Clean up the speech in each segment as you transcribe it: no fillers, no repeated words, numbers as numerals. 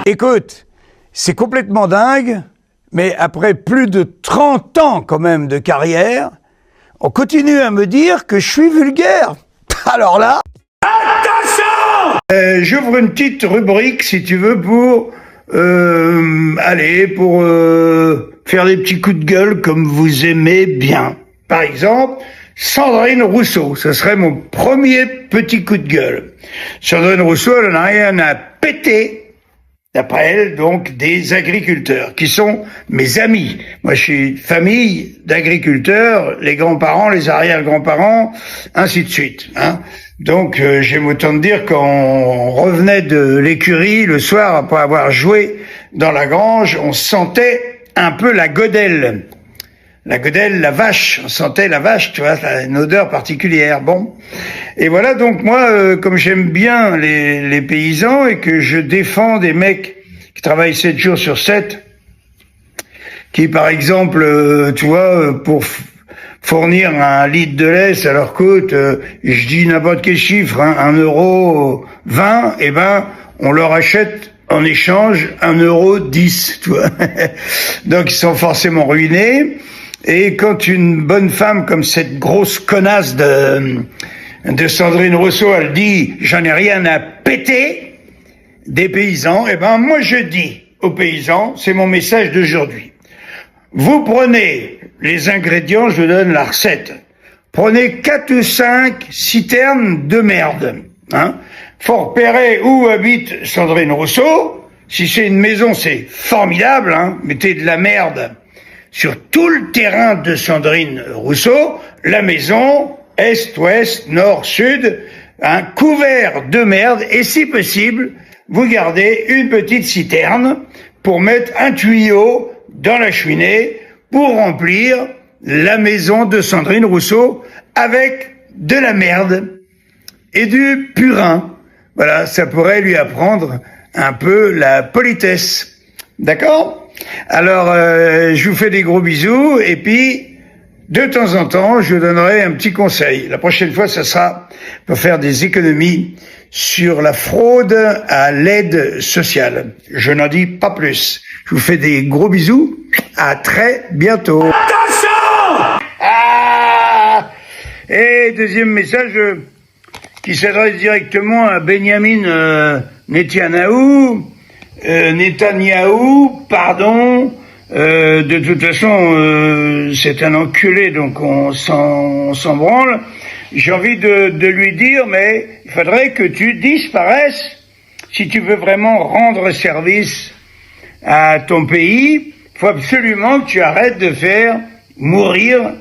Écoute, c'est complètement dingue, mais après plus de 30 ans quand même de carrière, on continue à me dire que je suis vulgaire. Alors là... Attention! J'ouvre une petite rubrique, si tu veux, pour... faire des petits coups de gueule comme vous aimez bien. Par exemple, Sandrine Rousseau, ce serait mon premier petit coup de gueule. Sandrine Rousseau, elle n'a rien à péter, d'après elle, donc, des agriculteurs, qui sont mes amis. Moi, je suis famille d'agriculteurs, les grands-parents, les arrière-grands-parents, ainsi de suite. Hein. Donc, j'aime autant te dire qu'on revenait de l'écurie le soir, après avoir joué dans la grange, on sentait un peu la godelle. La godelle, la vache, on sentait la vache, tu vois, ça a une odeur particulière. Bon, et voilà, donc moi, comme j'aime bien les paysans et que je défends des mecs qui travaillent 7 jours sur 7, qui par exemple, tu vois, pour fournir un litre de lait, ça leur coûte, je dis n'importe quel chiffre, hein, 1,20 €, eh ben, on leur achète en échange 1,10 €, tu vois. Donc ils sont forcément ruinés. Et quand une bonne femme comme cette grosse connasse de Sandrine Rousseau, elle dit « j'en ai rien à péter » des paysans, eh ben moi je dis aux paysans, c'est mon message d'aujourd'hui. Vous prenez les ingrédients, je vous donne la recette. Prenez 4 ou 5 citernes de merde. Hein. Faut repérer où habite Sandrine Rousseau. Si c'est une maison, c'est formidable. Hein. Mettez de la merde sur tout le terrain de Sandrine Rousseau, la maison, est, ouest, nord, sud, un couvert de merde, et si possible, vous gardez une petite citerne pour mettre un tuyau dans la cheminée pour remplir la maison de Sandrine Rousseau avec de la merde et du purin. Voilà, ça pourrait lui apprendre un peu la politesse. D'accord ? Alors, je vous fais des gros bisous et puis, de temps en temps, je vous donnerai un petit conseil. La prochaine fois, ça sera pour faire des économies sur la fraude à l'aide sociale. Je n'en dis pas plus. Je vous fais des gros bisous. À très bientôt. Attention! Et deuxième message qui s'adresse directement à Benjamin Netanyahou. De toute façon, c'est un enculé, donc on s'en branle. J'ai envie de lui dire, mais il faudrait que tu disparaisses si tu veux vraiment rendre service à ton pays. Il faut absolument que tu arrêtes de faire mourir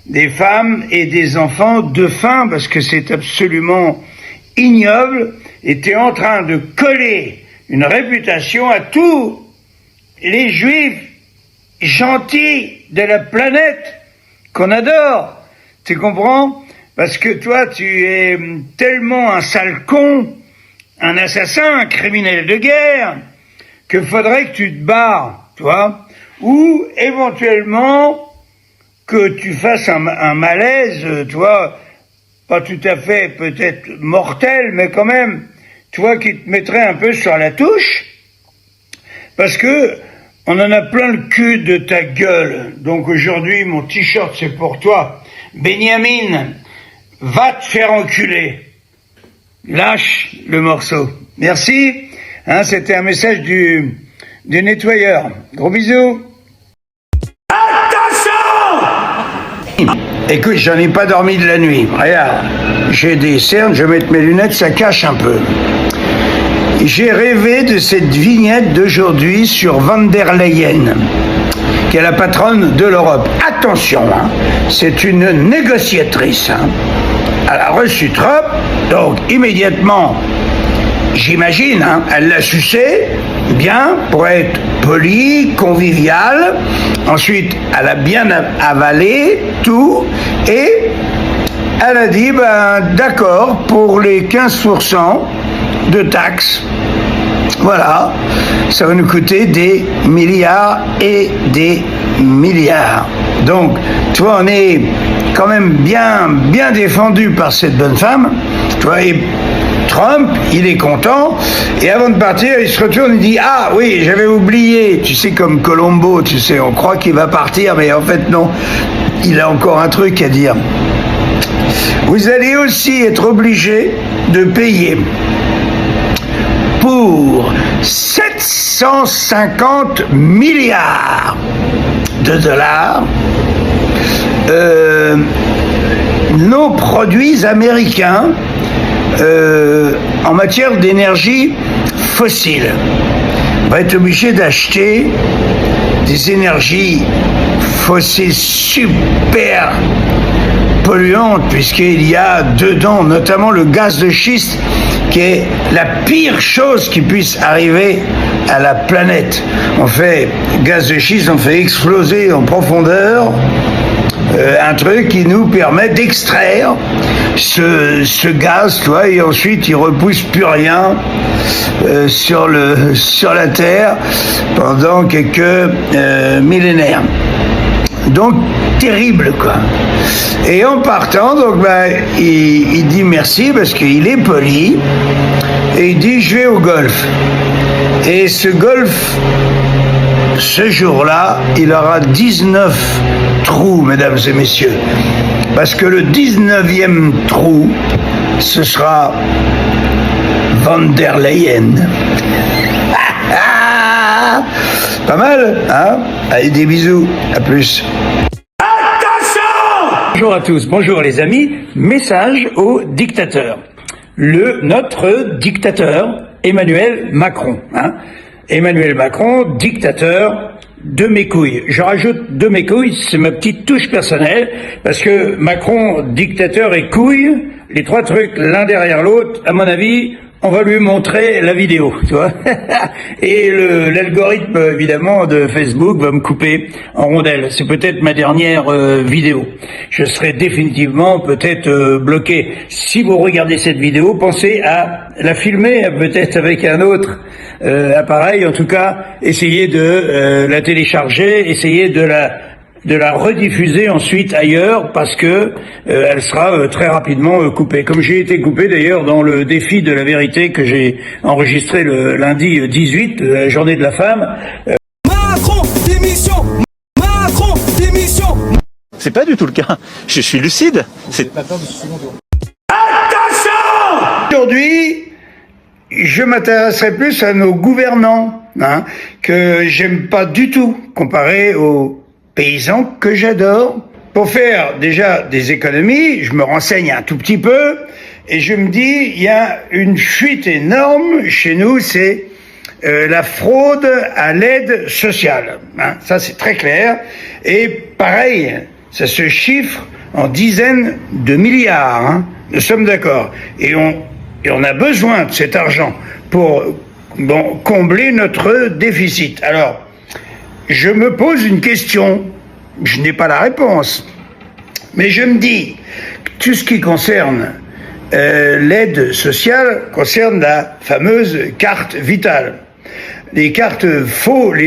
des femmes et des enfants de faim, parce que c'est absolument ignoble, et tu es en train de coller une réputation à tous les juifs gentils de la planète qu'on adore. Tu comprends? Parce que toi, tu es tellement un sale con, un assassin, un criminel de guerre, que faudrait que tu te barres, tu vois? Ou éventuellement que tu fasses un malaise, tu vois, pas tout à fait peut-être mortel, mais quand même, tu vois, qui te mettrait un peu sur la touche, parce que on en a plein le cul de ta gueule. Donc aujourd'hui, mon t-shirt, c'est pour toi. Benjamin, va te faire enculer. Lâche le morceau. Merci. Hein, c'était un message du nettoyeur. Gros bisous. Attention! Écoute, j'en ai pas dormi de la nuit. Regarde, j'ai des cernes, je vais mettre mes lunettes, ça cache un peu. J'ai rêvé de cette vignette d'aujourd'hui sur Van der Leyen, qui est la patronne de l'Europe. Attention, hein, c'est une négociatrice. Hein. Elle a reçu Trump, donc immédiatement, j'imagine, hein, elle l'a sucé, bien, pour être polie, conviviale. Ensuite, elle a bien avalé tout, et elle a dit, ben, d'accord, pour les 15% de taxes. voilà, ça va nous coûter des milliards et des milliards. Donc, tu vois, on est quand même bien défendu par cette bonne femme, tu vois, et Trump, il est content, et avant de partir, il se retourne et dit « Ah oui, j'avais oublié », tu sais, comme Colombo, tu sais, on croit qu'il va partir, mais en fait non, il a encore un truc à dire. Vous allez aussi être obligé de payer pour 750 milliards de dollars nos produits américains en matière d'énergie fossile. On va être obligé d'acheter des énergies fossiles super polluantes, puisqu'il y a dedans notamment le gaz de schiste, qui est la pire chose qui puisse arriver à la planète. On fait gaz de schiste, on fait exploser en profondeur un truc qui nous permet d'extraire ce gaz, tu vois, et ensuite il repousse plus rien sur la Terre pendant quelques millénaires. Donc terrible, quoi. Et en partant, donc il dit merci parce qu'il est poli et il dit je vais au golf. Et ce golf, ce jour-là, il aura 19 trous, mesdames et messieurs. Parce que le 19e trou, ce sera Van der Leyen. Pas mal, hein? Allez, des bisous, à plus. Attention! Bonjour à tous, bonjour les amis. Message au dictateur. Notre dictateur, Emmanuel Macron. Hein? Emmanuel Macron, dictateur de mes couilles. Je rajoute de mes couilles, c'est ma petite touche personnelle, parce que Macron, dictateur et couilles, les trois trucs l'un derrière l'autre, à mon avis, on va lui montrer la vidéo, tu vois. Et l'algorithme, évidemment, de Facebook va me couper en rondelles. C'est peut-être ma dernière vidéo. Je serai définitivement peut-être bloqué. Si vous regardez cette vidéo, pensez à la filmer, peut-être avec un autre appareil. En tout cas, essayez de la télécharger, essayez de la rediffuser ensuite ailleurs parce que elle sera très rapidement coupée. Comme j'ai été coupé d'ailleurs dans le défi de la vérité que j'ai enregistré le lundi 18, la journée de la femme. Macron, démission! Macron, démission! C'est pas du tout le cas. Je suis lucide. C'est pas peur de ce second tour. Attention! Aujourd'hui, je m'intéresserai plus à nos gouvernants, hein, que j'aime pas du tout comparé aux paysans que j'adore. Pour faire déjà des économies, je me renseigne un tout petit peu et je me dis, il y a une fuite énorme chez nous, c'est la fraude à l'aide sociale. Hein, ça, c'est très clair. Et pareil, ça se chiffre en dizaines de milliards. Hein, nous sommes d'accord. Et on a besoin de cet argent pour combler notre déficit. Alors, je me pose une question, je n'ai pas la réponse, mais je me dis, tout ce qui concerne l'aide sociale concerne la fameuse carte vitale. Les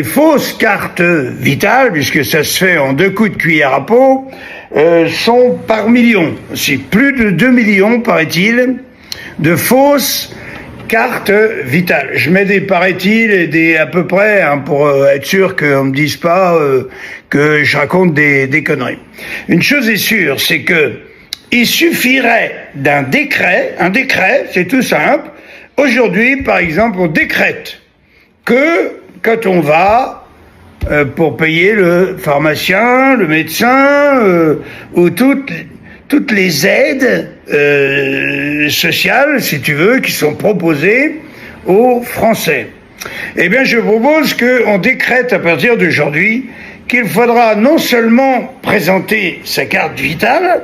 fausses cartes vitales, puisque ça se fait en 2 coups de cuillère à peau, sont par millions. C'est plus de 2 millions, paraît-il, de fausses carte vitale. Je mets des paraît-il et des à peu près, hein, pour être sûr qu'on me dise pas que je raconte des conneries. Une chose est sûre, c'est que il suffirait d'un décret, un décret, c'est tout simple. Aujourd'hui, par exemple, on décrète que quand on va pour payer le pharmacien, le médecin ou toutes les aides sociales, si tu veux, qui sont proposées aux Français. Eh bien, je propose qu'on décrète à partir d'aujourd'hui qu'il faudra non seulement présenter sa carte vitale,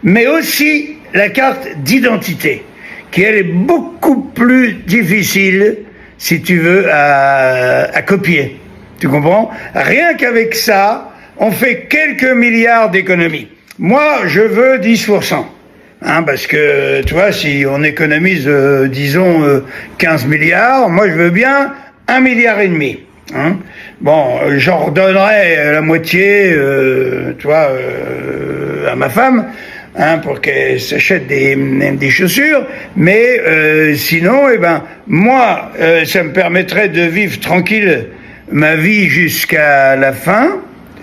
mais aussi la carte d'identité, qui elle est beaucoup plus difficile, si tu veux, à copier. Tu comprends? Rien qu'avec ça, on fait quelques milliards d'économies. Moi, je veux 10%. Hein, parce que, tu vois, si on économise, disons, 15 milliards, moi je veux bien 1,5 milliard. Hein. Bon, j'en redonnerai la moitié, tu vois, à ma femme, hein, pour qu'elle s'achète des chaussures, mais sinon, eh ben, moi, ça me permettrait de vivre tranquille ma vie jusqu'à la fin,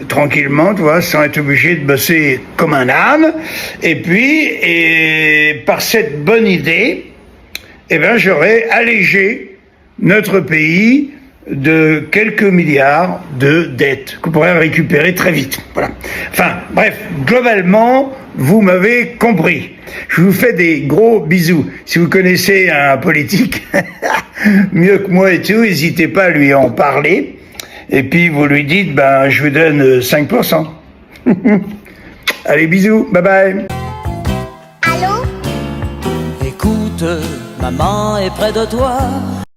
tranquillement, tu vois, sans être obligé de bosser comme un âne, et puis, par cette bonne idée, eh ben, j'aurais allégé notre pays de quelques milliards de dettes qu'on pourrait récupérer très vite. Voilà. Enfin, bref, globalement, vous m'avez compris. Je vous fais des gros bisous. Si vous connaissez un politique mieux que moi et tout, n'hésitez pas à lui en parler. Et puis vous lui dites, ben, je vous donne 5%. Allez, bisous, bye bye. Allô? Écoute, maman est près de toi.